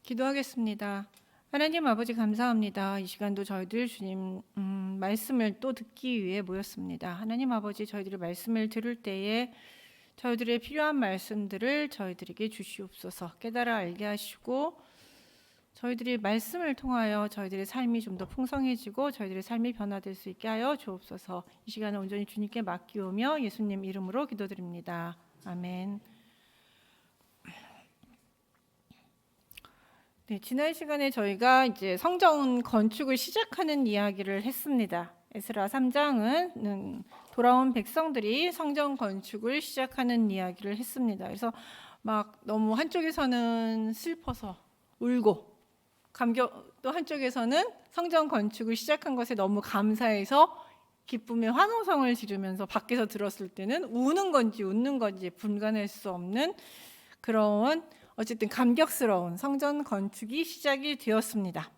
기도하겠습니다. 하나님 아버지 감사합니다. 이 시간도 저희들 주님 말씀을 또 듣기 위해 모였습니다. 하나님 아버지 저희들이 말씀을 들을 때에 저희들의 필요한 말씀들을 저희들에게 주시옵소서. 깨달아 알게 하시고 저희들이 말씀을 통하여 저희들의 삶이 좀 더 풍성해지고 저희들의 삶이 변화될 수 있게 하여 주옵소서. 이 시간을 온전히 주님께 맡기오며 예수님 이름으로 기도드립니다. 아멘. 네, 지난 시간에 저희가 이제 성전 건축을 시작하는 이야기를 했습니다. 에스라 3장은 돌아온 백성들이 성전 건축을 시작하는 이야기를 했습니다. 그래서 막 너무 한쪽에서는 슬퍼서 울고 또 한쪽에서는 성전 건축을 시작한 것에 너무 감사해서 기쁨의 환호성을 지르면서 밖에서 들었을 때는 우는 건지 웃는 건지 분간할 수 없는 그런 어쨌든 감격스러운 성전 건축이 시작이 되었습니다.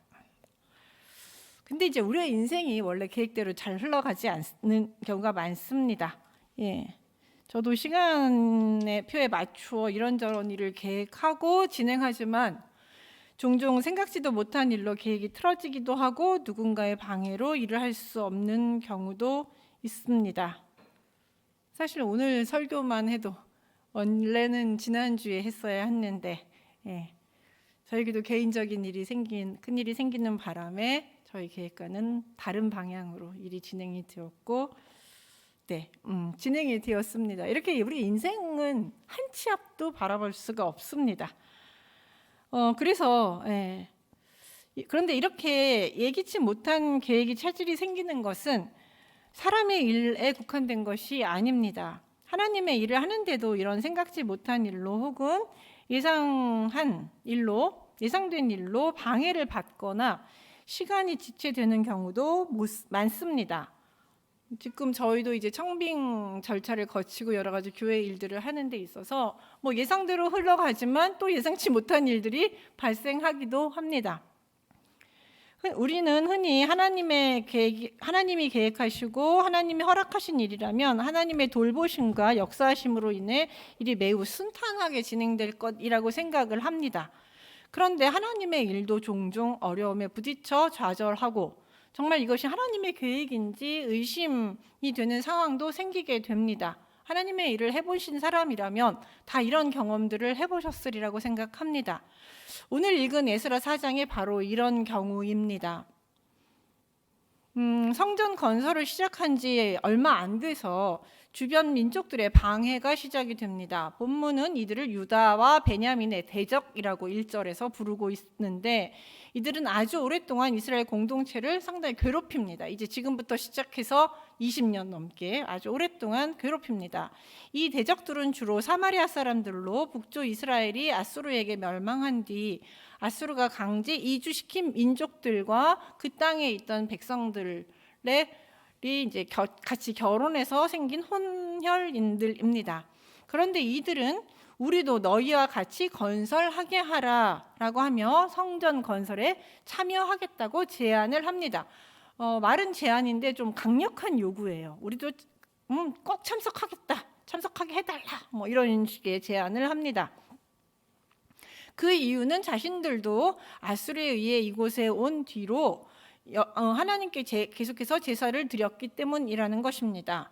근데 이제 우리의 인생이 원래 계획대로 잘 흘러가지 않는 경우가 많습니다. 저도 시간의 표에 맞추어 이런저런 일을 계획하고 진행하지만 종종 생각지도 못한 일로 계획이 틀어지기도 하고 누군가의 방해로 일을 할 수 없는 경우도 있습니다. 사실 오늘 설교만 해도 원래는 지난주에 했어야 했는데 저에게도 개인적인 큰일이 생기는 바람에 저희 계획과는 다른 방향으로 일이 진행이 되었고 진행이 되었습니다. 이렇게 우리 인생은 한 치 앞도 바라볼 수가 없습니다. 그런데 이렇게 예기치 못한 계획이 차질이 생기는 것은 사람의 일에 국한된 것이 아닙니다. 하나님의 일을 하는데도 이런 생각지 못한 일로 혹은 예상된 일로 방해를 받거나 시간이 지체되는 경우도 많습니다. 지금 저희도 이제 청빙 절차를 거치고 여러 가지 교회 일들을 하는 데 있어서 예상대로 흘러가지만 또 예상치 못한 일들이 발생하기도 합니다. 우리는 흔히 하나님이 계획하시고 하나님이 허락하신 일이라면 하나님의 돌보심과 역사하심으로 인해 일이 매우 순탄하게 진행될 것이라고 생각을 합니다. 그런데 하나님의 일도 종종 어려움에 부딪혀 좌절하고 정말 이것이 하나님의 계획인지 의심이 되는 상황도 생기게 됩니다. 하나님의 일을 해보신 사람이라면 다 이런 경험들을 해보셨으리라고 생각합니다. 오늘 읽은 에스라 4장이 바로 이런 경우입니다. 성전 건설을 시작한 지 얼마 안 돼서 주변 민족들의 방해가 시작이 됩니다. 본문은 이들을 유다와 베냐민의 대적이라고 1절에서 부르고 있는데 이들은 아주 오랫동안 이스라엘 공동체를 상당히 괴롭힙니다. 이제 지금부터 시작해서 20년 넘게 아주 오랫동안 괴롭힙니다. 이 대적들은 주로 사마리아 사람들로 북쪽 이스라엘이 아수르에게 멸망한 뒤 아수르가 강제 이주시킨 민족들과 그 땅에 있던 백성들이 이제 같이 결혼해서 생긴 혼혈인들입니다. 그런데 이들은 우리도 너희와 같이 건설하게 하라라고 하며 성전 건설에 참여하겠다고 제안을 합니다. 말은 제안인데 좀 강력한 요구예요. 우리도 꼭 참석하게 해달라 이런 식의 제안을 합니다. 그 이유는 자신들도 아수르에 의해 이곳에 온 뒤로 하나님께 계속해서 제사를 드렸기 때문이라는 것입니다.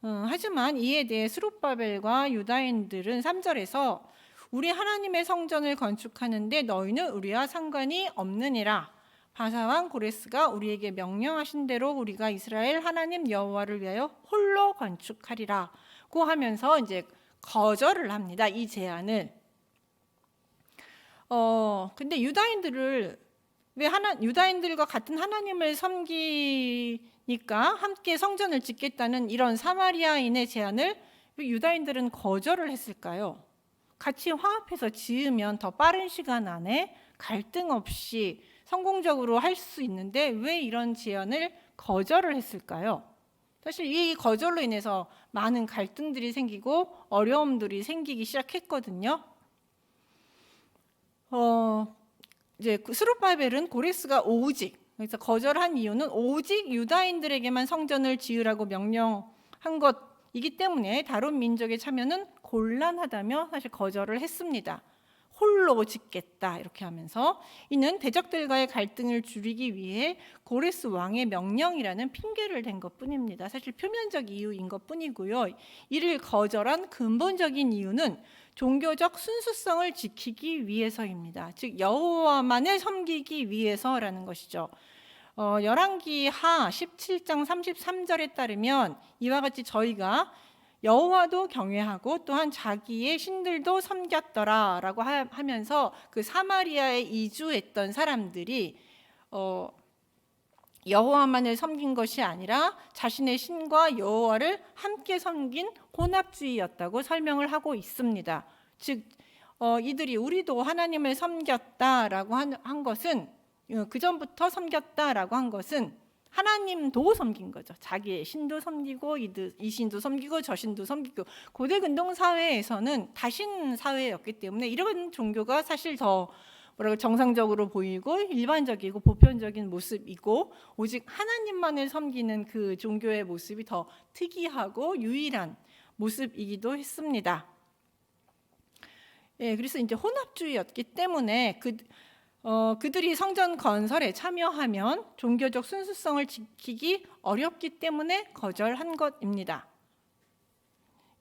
하지만 이에 대해 스룹바벨과 유다인들은 3절에서 우리 하나님의 성전을 건축하는데 너희는 우리와 상관이 없느니라. 바사왕 고레스가 우리에게 명령하신 대로 우리가 이스라엘 하나님 여호와를 위하여 홀로 건축하리라고 하면서 이제 거절을 합니다. 이 제안을. 근데 유다인들과 같은 하나님을 섬기니까 함께 성전을 짓겠다는 이런 사마리아인의 제안을 왜 유다인들은 거절을 했을까요? 같이 화합해서 지으면 더 빠른 시간 안에 갈등 없이 성공적으로 할 수 있는데 왜 이런 제안을 거절을 했을까요? 사실 이 거절로 인해서 많은 갈등들이 생기고 어려움들이 생기기 시작했거든요. 이제 스룹바벨은 고레스가 그래서 거절한 이유는 오직 유다인들에게만 성전을 지으라고 명령한 것이기 때문에 다른 민족의 참여는 곤란하다며 사실 거절을 했습니다. 홀로 짓겠다 이렇게 하면서 이는 대적들과의 갈등을 줄이기 위해 고레스 왕의 명령이라는 핑계를 댄 것뿐입니다. 사실 표면적 이유인 것뿐이고요. 이를 거절한 근본적인 이유는 종교적 순수성을 지키기 위해서입니다. 즉 여호와만을 섬기기 위해서라는 것이죠. 열왕기하 17장 33절에 따르면 이와 같이 저희가 여호와도 경외하고 또한 자기의 신들도 섬겼더라라고 하면서 그 사마리아에 이주했던 사람들이 여호와만을 섬긴 것이 아니라 자신의 신과 여호와를 함께 섬긴 혼합주의였다고 설명을 하고 있습니다. 즉 이들이 우리도 하나님을 섬겼다라고 한 것은 그 전부터 섬겼다라고 한 것은 하나님도 섬긴 거죠. 자기의 신도 섬기고 이 신도 섬기고 저 신도 섬기고. 고대 근동 사회에서는 다신 사회였기 때문에 이런 종교가 사실 더 정상적으로 보이고 일반적이고 보편적인 모습이고 오직 하나님만을 섬기는 그 종교의 모습이 더 특이하고 유일한 모습이기도 했습니다. 그래서 이제 혼합주의였기 때문에 그들이 성전 건설에 참여하면 종교적 순수성을 지키기 어렵기 때문에 거절한 것입니다.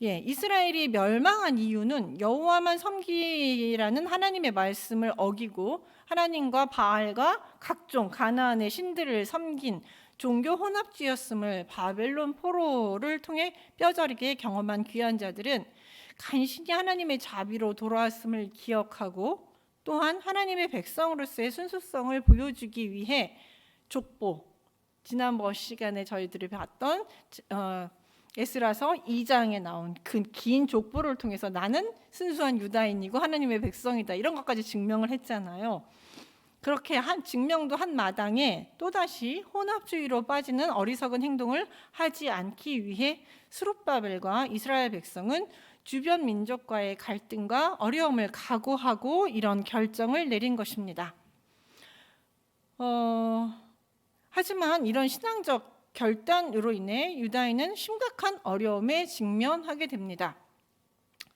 이스라엘이 멸망한 이유는 여호와만 섬기라는 하나님의 말씀을 어기고 하나님과 바알과 각종 가나안의 신들을 섬긴 종교 혼합주의였음을 바벨론 포로를 통해 뼈저리게 경험한 귀한 자들은 간신히 하나님의 자비로 돌아왔음을 기억하고 또한 하나님의 백성으로서의 순수성을 보여주기 위해 족보, 지난번 시간에 저희들이 봤던 에스라서 2장에 나온 그 긴 족보를 통해서 나는 순수한 유다인이고 하나님의 백성이다 이런 것까지 증명을 했잖아요. 그렇게 증명도 한 마당에 또다시 혼합주의로 빠지는 어리석은 행동을 하지 않기 위해 스룹바벨과 이스라엘 백성은 주변 민족과의 갈등과 어려움을 각오하고 이런 결정을 내린 것입니다. 하지만 이런 신앙적 결단으로 인해 유다인은 심각한 어려움에 직면하게 됩니다.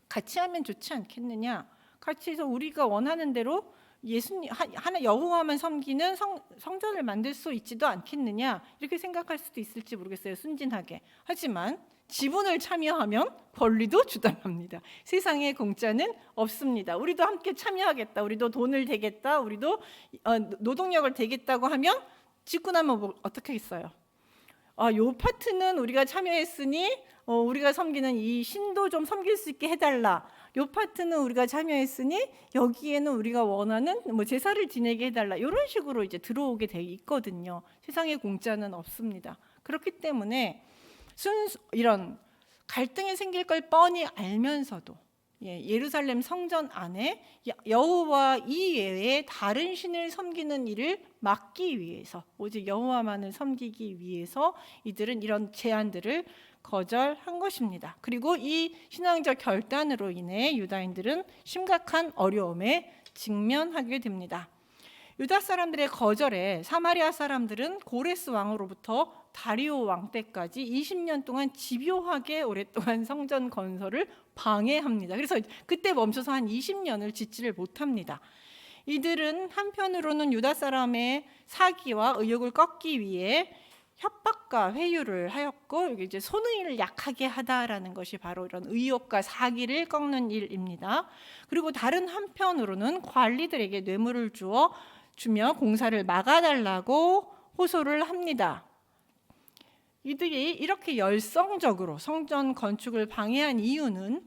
같이 하면 좋지 않겠느냐? 같이 해서 우리가 원하는 대로 예수님 하나 여호와만 섬기는 성전을 만들 수 있지도 않겠느냐? 이렇게 생각할 수도 있을지 모르겠어요. 순진하게. 하지만 지분을 참여하면 권리도 주당합니다. 세상에 공짜는 없습니다. 우리도 함께 참여하겠다. 우리도 돈을 대겠다. 우리도 노동력을 대겠다고 하면 짓고 나면 어떻게 했어요? 요 파트는 우리가 참여했으니 우리가 섬기는 이 신도 좀 섬길 수 있게 해달라. 요 파트는 우리가 참여했으니 여기에는 우리가 원하는 제사를 지내게 해달라. 이런 식으로 이제 들어오게 돼 있거든요. 세상에 공짜는 없습니다. 그렇기 때문에 이런 갈등이 생길 걸 뻔히 알면서도 예루살렘 성전 안에 여호와 이외에 다른 신을 섬기는 일을 막기 위해서 오직 여호와만을 섬기기 위해서 이들은 이런 제안들을 거절한 것입니다. 그리고 이 신앙적 결단으로 인해 유다인들은 심각한 어려움에 직면하게 됩니다. 유다 사람들의 거절에 사마리아 사람들은 고레스 왕으로부터 다리오 왕 때까지 20년 동안 집요하게 오랫동안 성전 건설을 방해합니다. 그래서 그때 멈춰서 한 20년을 짓지를 못합니다. 이들은 한편으로는 유다 사람의 사기와 의욕을 꺾기 위해 협박과 회유를 하였고 이게 이제 손의를 약하게 하다라는 것이 바로 이런 의욕과 사기를 꺾는 일입니다. 그리고 다른 한편으로는 관리들에게 뇌물을 주며 공사를 막아달라고 호소를 합니다. 이들이 이렇게 열성적으로 성전 건축을 방해한 이유는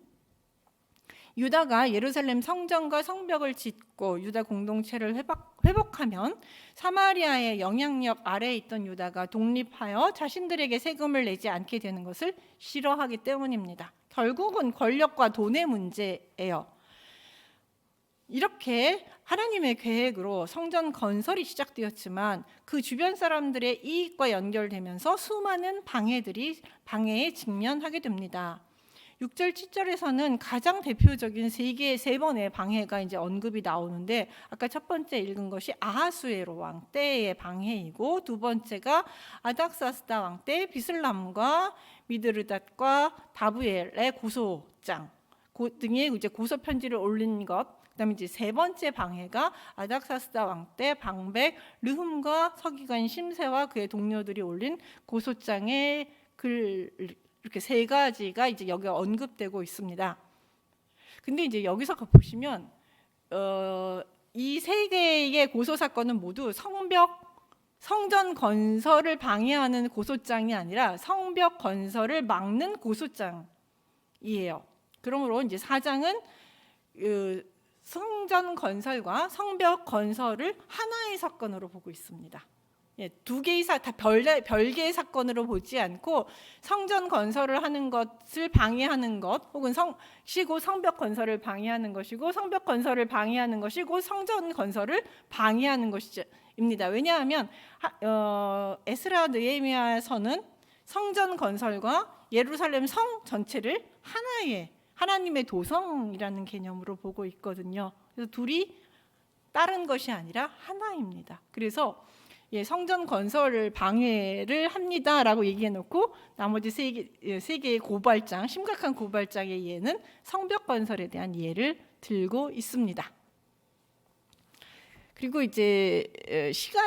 유다가 예루살렘 성전과 성벽을 짓고 유다 공동체를 회복하면 사마리아의 영향력 아래에 있던 유다가 독립하여 자신들에게 세금을 내지 않게 되는 것을 싫어하기 때문입니다. 결국은 권력과 돈의 문제예요. 이렇게 하나님의 계획으로 성전 건설이 시작되었지만 그 주변 사람들의 이익과 연결되면서 수많은 방해에 직면하게 됩니다. 6절, 7절에서는 가장 대표적인 세 번의 방해가 이제 언급이 나오는데 아까 첫 번째 읽은 것이 아하수에로 왕 때의 방해이고 두 번째가 아닥사스다 왕 때 비슬람과 미드르닷과 다부엘의 고소장 등의 이제 고소 편지를 올린 것 그다음에 이제 세 번째 방해가 아닥사스다 왕 때 방백 르흠과 서기관 심세와 그의 동료들이 올린 고소장의 글, 이렇게 세 가지가 이제 여기 언급되고 있습니다. 근데 이제 여기서 보시면 이 세 개의 고소 사건은 모두 성전 건설을 방해하는 고소장이 아니라 성벽 건설을 막는 고소장이에요. 그러므로 이제 4장은 성전 건설과 성벽 건설을 하나의 사건으로 보고 있습니다. 두 개의 다 별개의 사건으로 보지 않고 성전 건설을 하는 것을 방해하는 것, 혹은 성벽 건설을 방해하는 것이고, 성벽 건설을 방해하는 것이고, 성전 건설을 방해하는 것입니다. 왜냐하면 에스라 느헤미야서는 성전 건설과 예루살렘 성 전체를 하나의 하나님의 도성이라는 개념으로 보고 있거든요. 그래서 둘이 다른 것이 아니라 하나입니다. 그래서 성전 건설을 방해를 합니다라고 얘기해놓고 나머지 세 개의 고발장, 심각한 고발장의 예는 성벽 건설에 대한 예를 들고 있습니다. 그리고 이제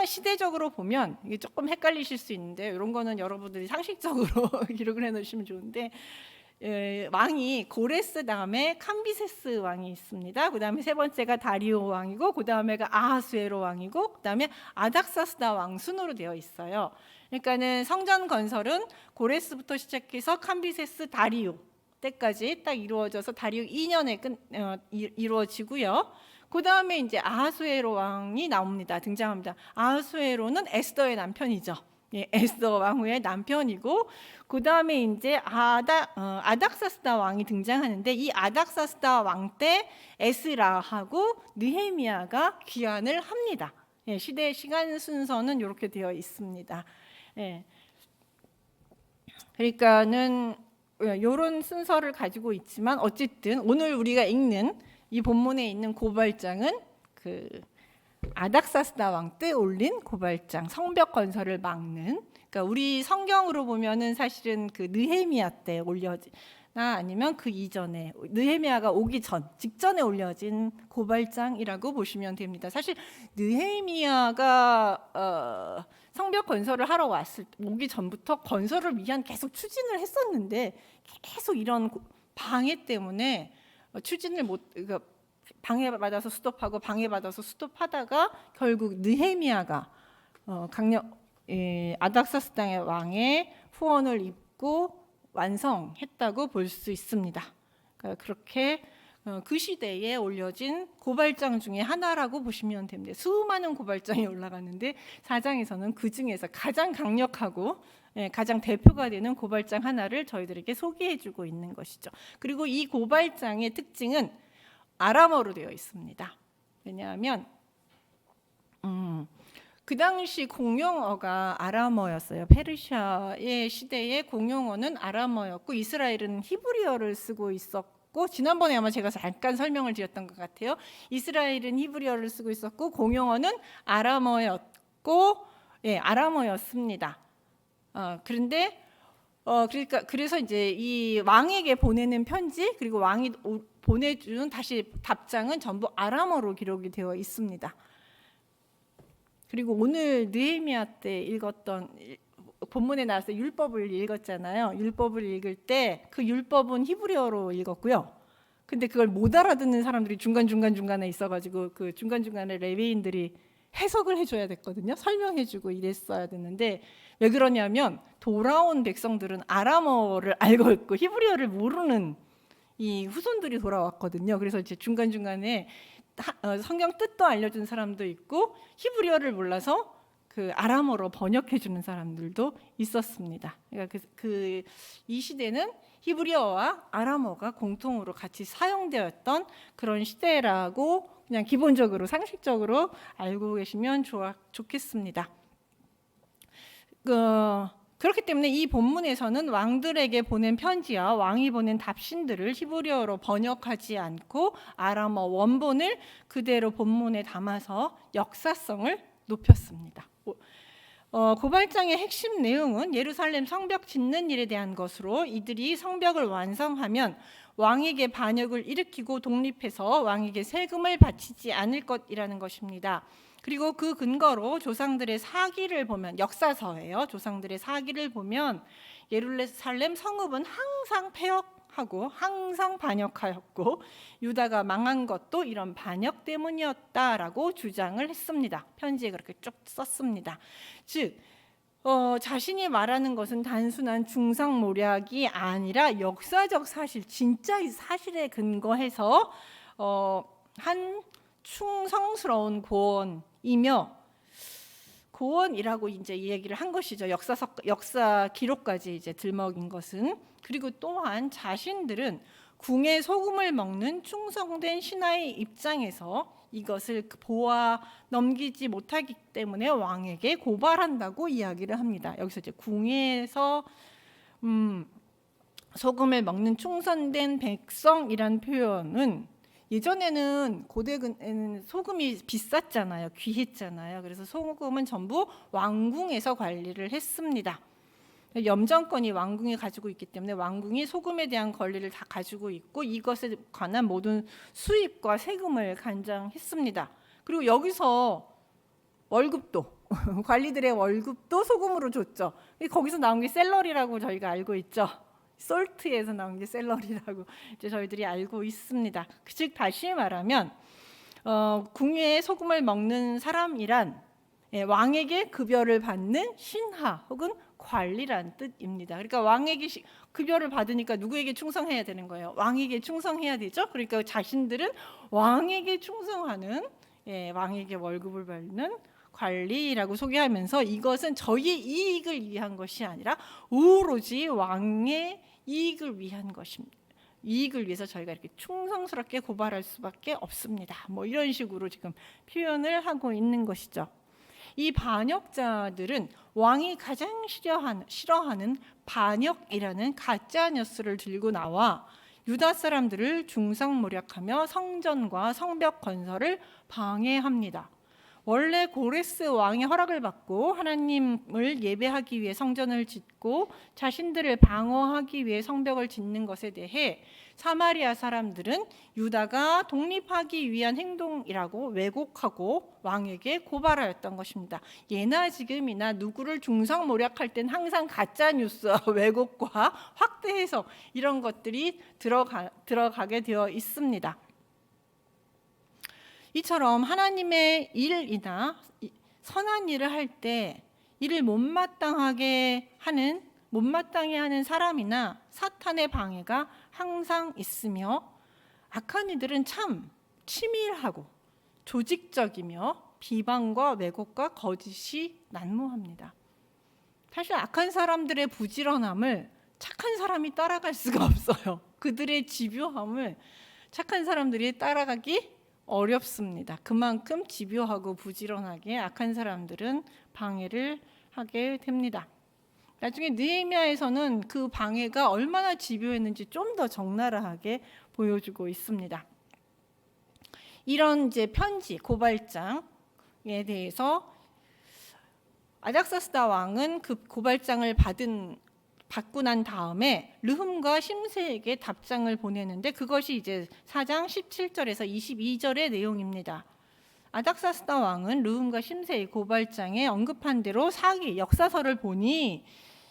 시대적으로 보면 이게 조금 헷갈리실 수 있는데, 이런 거는 여러분들이 상식적으로 기록을 해놓으시면 좋은데, 왕이 고레스 다음에 캄비세스 왕이 있습니다. 그 다음에 세 번째가 다리오 왕이고, 그 다음에가 아하수에로 왕이고, 그 다음에 아닥사스다 왕 순으로 되어 있어요. 그러니까는 성전 건설은 고레스부터 시작해서 캄비세스 다리오 때까지 딱 이루어져서 다리오 2년에 이루어지고요. 그 다음에 이제 아하수에로 왕이 등장합니다. 아하수에로는 에스더의 남편이죠. 에스더 왕후의 남편이고, 그 다음에 이제 아닥사스다 왕이 등장하는데, 이 아닥사스다 왕 때 에스라하고 느헤미야가 귀환을 합니다. 시간 순서는 이렇게 되어 있습니다. 그러니까는 이런 순서를 가지고 있지만, 어쨌든 오늘 우리가 읽는 이 본문에 있는 고발장은 아닥사스다 왕 때 올린 고발장, 성벽 건설을 막는. 그러니까 우리 성경으로 보면은 사실은 느헤미야 때 올려진, 아니면 그 이전에 느헤미야가 오기 직전에 올려진 고발장이라고 보시면 됩니다. 사실 느헤미야가 성벽 건설을 하러 오기 전부터 건설을 위한 계속 추진을 했었는데, 계속 이런 방해 때문에 추진을 그러니까 방해받아서 스톱하고 방해받아서 스톱하다가 결국 느헤미야가 아닥사스다 왕의 후원을 입고 완성했다고 볼 수 있습니다. 그러니까 그렇게 그 시대에 올려진 고발장 중에 하나라고 보시면 됩니다. 수많은 고발장이 올라가는데 4장에서는 그 중에서 가장 강력하고 가장 대표가 되는 고발장 하나를 저희들에게 소개해주고 있는 것이죠. 그리고 이 고발장의 특징은 아람어로 되어 있습니다. 왜냐하면 그 당시 공용어가 아람어였어요. 페르시아의 시대의 공용어는 아람어였고, 이스라엘은 히브리어를 쓰고 있었고, 지난번에 아마 제가 잠깐 설명을 드렸던 것 같아요. 이스라엘은 히브리어를 쓰고 있었고, 공용어는 아람어였습니다. 그런데 그래서 이제 이 왕에게 보내는 편지, 그리고 왕이 보내주는 다시 답장은 전부 아람어로 기록이 되어 있습니다. 그리고 오늘 느헤미야 때 읽었던 본문에 나와서 율법을 읽었잖아요. 율법을 읽을 때 그 율법은 히브리어로 읽었고요. 근데 그걸 못 알아듣는 사람들이 중간에 있어가지고 그 중간중간에 레위인들이 해석을 해줘야 됐거든요. 설명해주고 이랬어야 됐는데, 왜 그러냐면 돌아온 백성들은 아람어를 알고 있고 히브리어를 모르는 이 후손들이 돌아왔거든요. 그래서 이제 중간중간에 성경 뜻도 알려준 사람도 있고, 히브리어를 몰라서 그 아람어로 번역해주는 사람들도 있었습니다. 그러니까 이 시대는 히브리어와 아람어가 공통으로 같이 사용되었던 그런 시대라고 그냥 기본적으로 상식적으로 알고 계시면 좋겠습니다. 그렇기 때문에 이 본문에서는 왕들에게 보낸 편지와 왕이 보낸 답신들을 히브리어로 번역하지 않고 아람어 원본을 그대로 본문에 담아서 역사성을 높였습니다. 고발장의 핵심 내용은 예루살렘 성벽 짓는 일에 대한 것으로, 이들이 성벽을 완성하면 왕에게 반역을 일으키고 독립해서 왕에게 세금을 바치지 않을 것이라는 것입니다. 그리고 그 근거로 조상들의 사기를 보면, 역사서예요. 조상들의 사기를 보면 예루살렘 성읍은 항상 폐역하고 항상 반역하였고 유다가 망한 것도 이런 반역 때문이었다라고 주장을 했습니다. 편지에 그렇게 쭉 썼습니다. 즉 자신이 말하는 것은 단순한 중상모략이 아니라 역사적 사실, 진짜 이 사실에 근거해서 한 충성스러운 고언이며, 고언이라고 이제 이 얘기를 한 것이죠. 역사 기록까지 이제 들먹인 것은. 그리고 또한 자신들은 궁의 소금을 먹는 충성된 신하의 입장에서 이것을 보아 넘기지 못하기 때문에 왕에게 고발한다고 이야기를 합니다. 여기서 이제 궁에서 소금을 먹는 충성된 백성이란 표현은, 예전에는 고대에는 소금이 비쌌잖아요. 귀했잖아요. 그래서 소금은 전부 왕궁에서 관리를 했습니다. 염정권이 왕궁이 가지고 있기 때문에 왕궁이 소금에 대한 권리를 다 가지고 있고 이것에 관한 모든 수입과 세금을 관장했습니다. 그리고 여기서 월급도 관리들의 월급도 소금으로 줬죠. 거기서 나온 게 샐러리라고 저희가 알고 있죠. 솔트에서 나온 게 샐러리라고 이제 저희들이 알고 있습니다. 즉 다시 말하면 궁에 소금을 먹는 사람이란 왕에게 급여를 받는 신하 혹은 관리란 뜻입니다. 그러니까 왕에게 급여를 받으니까 누구에게 충성해야 되는 거예요? 왕에게 충성해야 되죠. 그러니까 자신들은 왕에게 충성하는, 왕에게 월급을 받는 관리라고 소개하면서 이것은 저희의 이익을 위한 것이 아니라 오로지 왕의 이익을 위한 것입니다. 이익을 위해서 저희가 이렇게 충성스럽게 고발할 수밖에 없습니다. 뭐 이런 식으로 지금 표현을 하고 있는 것이죠. 이 반역자들은 왕이 가장 싫어하는 반역이라는 가짜 뉴스를 들고 나와 유다 사람들을 중상모략하며 성전과 성벽 건설을 방해합니다. 원래 고레스 왕의 허락을 받고 하나님을 예배하기 위해 성전을 짓고 자신들을 방어하기 위해 성벽을 짓는 것에 대해 사마리아 사람들은 유다가 독립하기 위한 행동이라고 왜곡하고 왕에게 고발하였던 것입니다. 예나 지금이나 누구를 중상모략할 땐 항상 가짜 뉴스와 왜곡과 확대 해석 이런 것들이 들어가게 되어 있습니다. 이처럼 하나님의 일이나 선한 일을 할 때 이를 못마땅해 하는 사람이나 사탄의 방해가 항상 있으며 악한 이들은 참 치밀하고 조직적이며 비방과 왜곡과 거짓이 난무합니다. 사실 악한 사람들의 부지런함을 착한 사람이 따라갈 수가 없어요. 그들의 집요함을 착한 사람들이 따라가기 어렵습니다. 그만큼 집요하고 부지런하게 악한 사람들은 방해를 하게 됩니다. 나중에 느헤미야에서는 그 방해가 얼마나 집요했는지 좀 더 적나라하게 보여주고 있습니다. 이런 이제 편지, 고발장에 대해서 아닥사스다 왕은 그 고발장을 받고 난 다음에 르훔과 심세에게 답장을 보내는데 그것이 이제 4장 17절에서 22절의 내용입니다. 아닥사스다 왕은 르훔과 심세의 고발장에 언급한 대로 역사서를 보니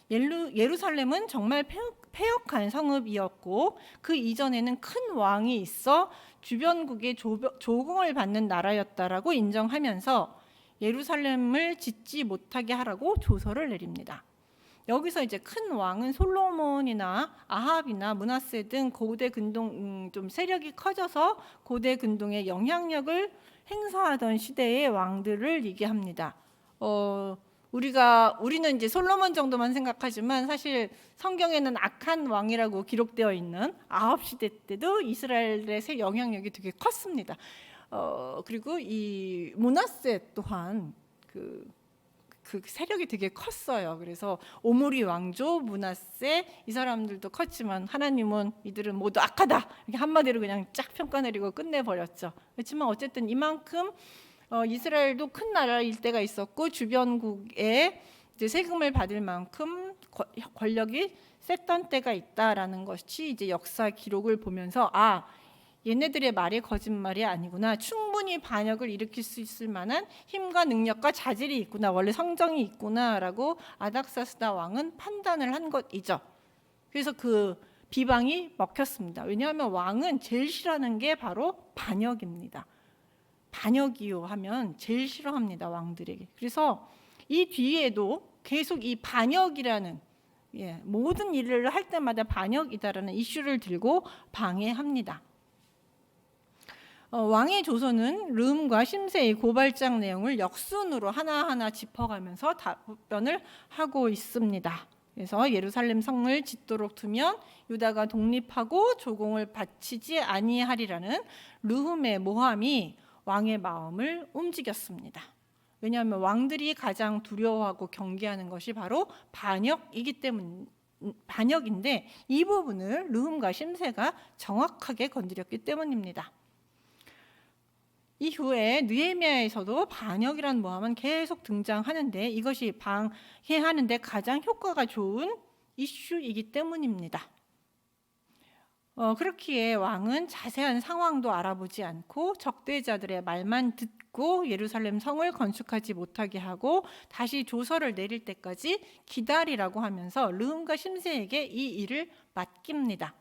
예루살렘은 정말 폐역한 성읍이었고 그 이전에는 큰 왕이 있어 주변국의 조공을 받는 나라였다라고 인정하면서 예루살렘을 짓지 못하게 하라고 조서를 내립니다. 여기서 이제 큰 왕은 솔로몬이나 아합이나 므낫세 등 고대 근동 좀 세력이 커져서 고대 근동의 영향력을 행사하던 시대의 왕들을 얘기합니다. 우리는 이제 솔로몬 정도만 생각하지만 사실 성경에는 악한 왕이라고 기록되어 있는 아합 시대 때도 이스라엘의 영향력이 되게 컸습니다. 그리고 이 므낫세 또한 그 세력이 되게 컸어요. 그래서 오므리 왕조, 므낫세 이 사람들도 컸지만 하나님은 이들은 모두 악하다 이렇게 한마디로 그냥 쫙 평가 내리고 끝내버렸죠. 그렇지만 어쨌든 이만큼 이스라엘도 큰 나라일 때가 있었고 주변국의 이제 세금을 받을 만큼 권력이 셌던 때가 있다라는 것이 이제 역사 기록을 보면서 얘네들의 말이 거짓말이 아니구나. 충분히 반역을 일으킬 수 있을 만한 힘과 능력과 자질이 있구나. 원래 성정이 있구나라고 아닥사스다 왕은 판단을 한 것이죠. 그래서 그 비방이 먹혔습니다. 왜냐하면 왕은 제일 싫어하는 게 바로 반역입니다. 반역이요 하면 제일 싫어합니다, 왕들에게. 그래서 이 뒤에도 계속 이 반역이라는 모든 일을 할 때마다 반역이다라는 이슈를 들고 방해합니다. 왕의 조서는 르훔과 심세의 고발장 내용을 역순으로 하나하나 짚어가면서 답변을 하고 있습니다. 그래서 예루살렘 성을 짓도록 두면 유다가 독립하고 조공을 바치지 아니하리라는 르훔의 모함이 왕의 마음을 움직였습니다. 왜냐하면 왕들이 가장 두려워하고 경계하는 것이 바로 반역인데 이 부분을 르훔과 심세가 정확하게 건드렸기 때문입니다. 이후에 느헤미야에서도 반역이라는 모함은 계속 등장하는데 이것이 방해하는 데 가장 효과가 좋은 이슈이기 때문입니다. 그렇기에 왕은 자세한 상황도 알아보지 않고 적대자들의 말만 듣고 예루살렘 성을 건축하지 못하게 하고 다시 조서를 내릴 때까지 기다리라고 하면서 르훔과 심세에게 이 일을 맡깁니다.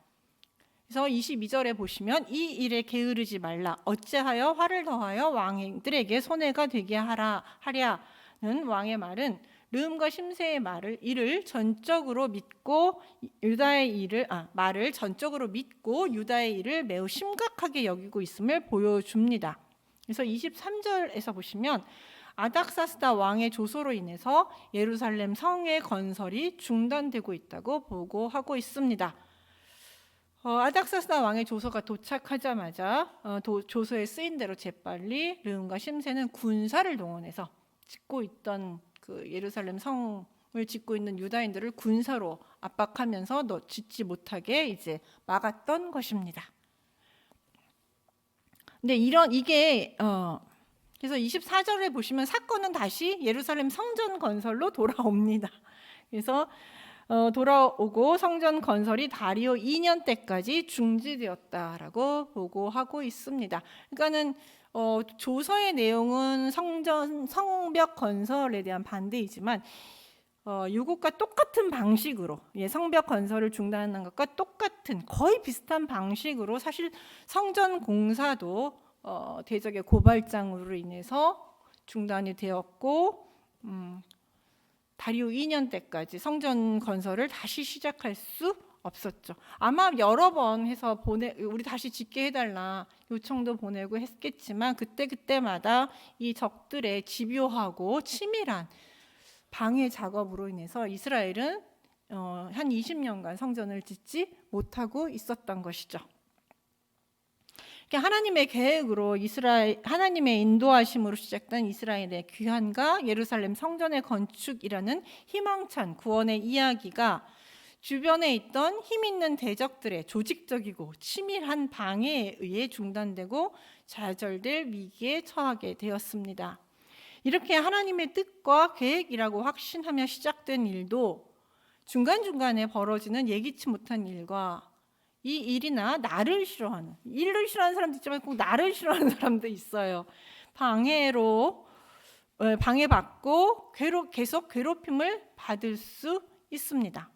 그래서 22절에 보시면 이 일에 게으르지 말라. 어찌하여 화를 더하여 왕들에게 손해가 되게 하랴는 왕의 말은 르훔과 심세의 일을 전적으로 믿고 말을 전적으로 믿고 유다의 일을 매우 심각하게 여기고 있음을 보여줍니다. 그래서 23절에서 보시면 아닥사스다 왕의 조소로 인해서 예루살렘 성의 건설이 중단되고 있다고 보고하고 있습니다. 아닥사스다 왕의 조서가 도착하자마자 조서에 쓰인 대로 재빨리 르훔과 심세는 군사를 동원해서 짓고 있던 그 예루살렘 성을 짓고 있는 유다인들을 군사로 압박하면서 짓지 못하게 이제 막았던 것입니다. 근데 그래서 24절에 보시면 사건은 다시 예루살렘 성전 건설로 돌아옵니다. 그래서 돌아오고 성전 건설이 다리오 2년 때까지 중지되었다라고 보고하고 있습니다. 그러니까는 조서의 내용은 성벽 건설에 대한 반대이지만 이것과 똑같은 방식으로 성벽 건설을 중단하는 것과 똑같은 거의 비슷한 방식으로 사실 성전 공사도 대적의 고발장으로 인해서 중단이 되었고 다리오 2년 때까지 성전 건설을 다시 시작할 수 없었죠. 아마 여러 번 해서 우리 다시 짓게 해달라 요청도 보내고 했겠지만 그때마다 이 적들의 집요하고 치밀한 방해 작업으로 인해서 이스라엘은 한 20년간 성전을 짓지 못하고 있었던 것이죠. 하나님의 계획으로 하나님의 인도하심으로 시작된 이스라엘의 귀환과 예루살렘 성전의 건축이라는 희망찬 구원의 이야기가 주변에 있던 힘 있는 대적들의 조직적이고 치밀한 방해에 의해 중단되고 좌절될 위기에 처하게 되었습니다. 이렇게 하나님의 뜻과 계획이라고 확신하며 시작된 일도 중간중간에 벌어지는 예기치 못한 일과 이 일이나 나를 싫어하는 사람도 있지만 꼭 나를 싫어하는 사람도 있어요. 방해받고 계속 괴롭힘을 받을 수 있습니다.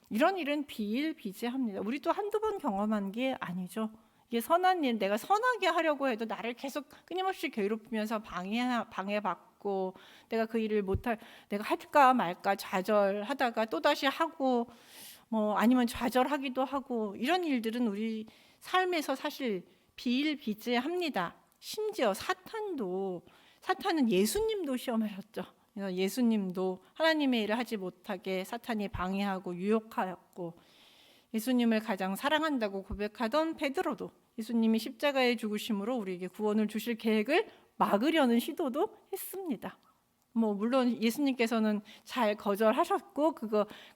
이런 일은 비일비재합니다. 우리도 한두 번 경험한 게 아니죠. 이게 선한 일, 내가 선하게 하려고 해도 나를 계속 끊임없이 괴롭히면서 방해받고 내가 그 일을 내가 할까 말까 좌절하다가 또다시 하고 아니면 좌절하기도 하고 이런 일들은 우리 삶에서 사실 비일비재합니다. 심지어 사탄은 예수님도 시험하셨죠. 예수님도 하나님의 일을 하지 못하게 사탄이 방해하고 유혹하였고 예수님을 가장 사랑한다고 고백하던 베드로도 예수님이 십자가에 죽으심으로 우리에게 구원을 주실 계획을 막으려는 시도도 했습니다. 물론 예수님께서는 잘 거절하셨고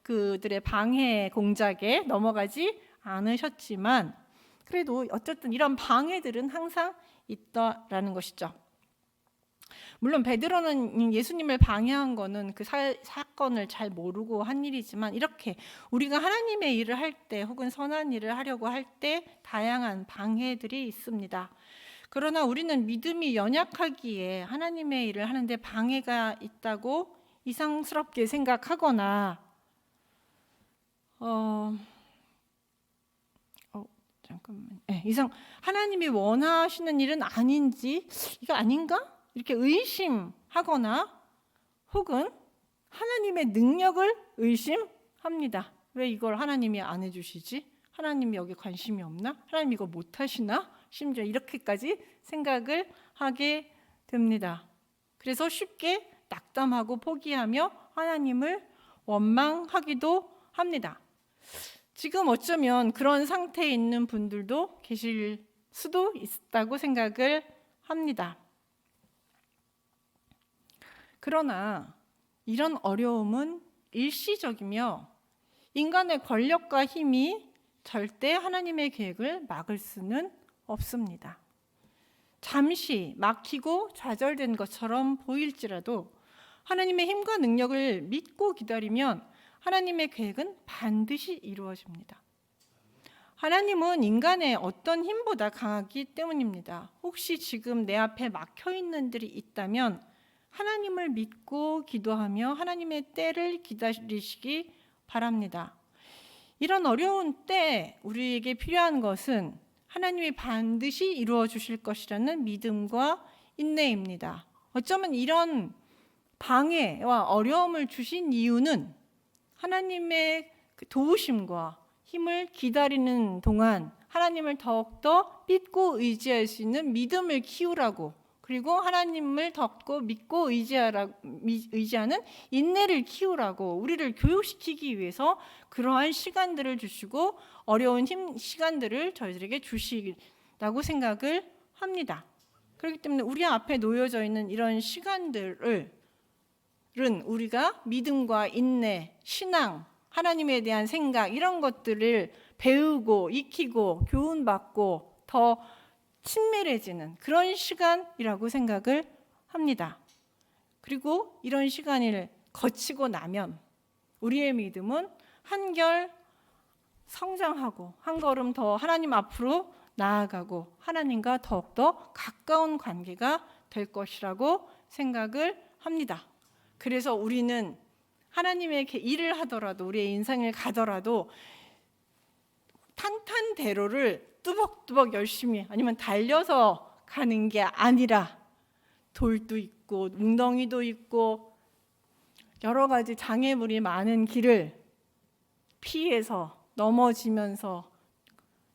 그들의 방해 공작에 넘어가지 않으셨지만 그래도 어쨌든 이런 방해들은 항상 있다라는 것이죠. 물론 베드로는 예수님을 방해한 거는 그 사건을 잘 모르고 한 일이지만, 이렇게 우리가 하나님의 일을 할 때 혹은 선한 일을 하려고 할 때 다양한 방해들이 있습니다. 그러나 우리는 믿음이 연약하기에 하나님의 일을 하는데 방해가 있다고 이상스럽게 생각하거나 하나님이 원하시는 일은 아닌지, 이거 아닌가? 이렇게 의심하거나 혹은 하나님의 능력을 의심합니다. 왜 이걸 하나님이 안 해주시지? 하나님이 여기 관심이 없나? 하나님 이거 못하시나? 심지어 이렇게까지 생각을 하게 됩니다. 그래서 쉽게 낙담하고 포기하며 하나님을 원망하기도 합니다. 지금 어쩌면 그런 상태에 있는 분들도 계실 수도 있다고 생각을 합니다. 그러나 이런 어려움은 일시적이며 인간의 권력과 힘이 절대 하나님의 계획을 막을 수는 없습니다. 잠시 막히고 좌절된 것처럼 보일지라도 하나님의 힘과 능력을 믿고 기다리면 하나님의 계획은 반드시 이루어집니다. 하나님은 인간의 어떤 힘보다 강하기 때문입니다. 혹시 지금 내 앞에 막혀 있는 들이 있다면 하나님을 믿고 기도하며 하나님의 때를 기다리시기 바랍니다. 이런 어려운 때 우리에게 필요한 것은 하나님이 반드시 이루어 주실 것이라는 믿음과 인내입니다. 어쩌면 이런 방해와 어려움을 주신 이유는 하나님의 도우심과 힘을 기다리는 동안 하나님을 더욱더 믿고 의지할 수 있는 믿음을 키우라고, 그리고 하나님을 더욱더 믿고 의지하는 인내를 키우라고 우리를 교육시키기 위해서 그러한 시간들을 주시고 어려운 시간들을 저희들에게 주시라고 생각을 합니다. 그렇기 때문에 우리 앞에 놓여져 있는 이런 시간들은 우리가 믿음과 인내, 신앙, 하나님에 대한 생각, 이런 것들을 배우고 익히고 교훈받고 더 친밀해지는 그런 시간이라고 생각을 합니다. 그리고 이런 시간을 거치고 나면 우리의 믿음은 한결 성장하고 한 걸음 더 하나님 앞으로 나아가고 하나님과 더욱더 가까운 관계가 될 것이라고 생각을 합니다. 그래서 우리는 하나님의 일을 하더라도, 우리의 인생을 가더라도 탄탄대로를 뚜벅뚜벅 열심히 아니면 달려서 가는 게 아니라 돌도 있고 웅덩이도 있고 여러 가지 장애물이 많은 길을 피해서 넘어지면서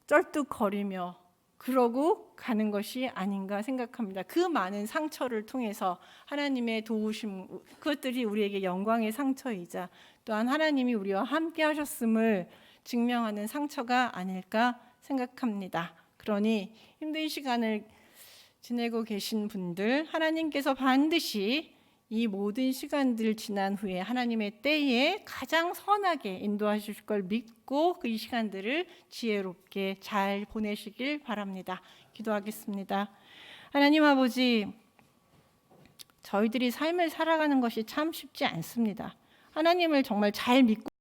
쩔뚝거리며 그러고 가는 것이 아닌가 생각합니다. 그 많은 상처를 통해서 하나님의 도우심, 그것들이 우리에게 영광의 상처이자 또한 하나님이 우리와 함께 하셨음을 증명하는 상처가 아닐까 생각합니다. 그러니 힘든 시간을 지내고 계신 분들, 하나님께서 반드시 이 모든 시간들 지난 후에 하나님의 때에 가장 선하게 인도하실 걸 믿고 그 시간들을 지혜롭게 잘 보내시길 바랍니다. 기도하겠습니다. 하나님 아버지, 저희들이 삶을 살아가는 것이 참 쉽지 않습니다. 하나님을 정말 잘 믿고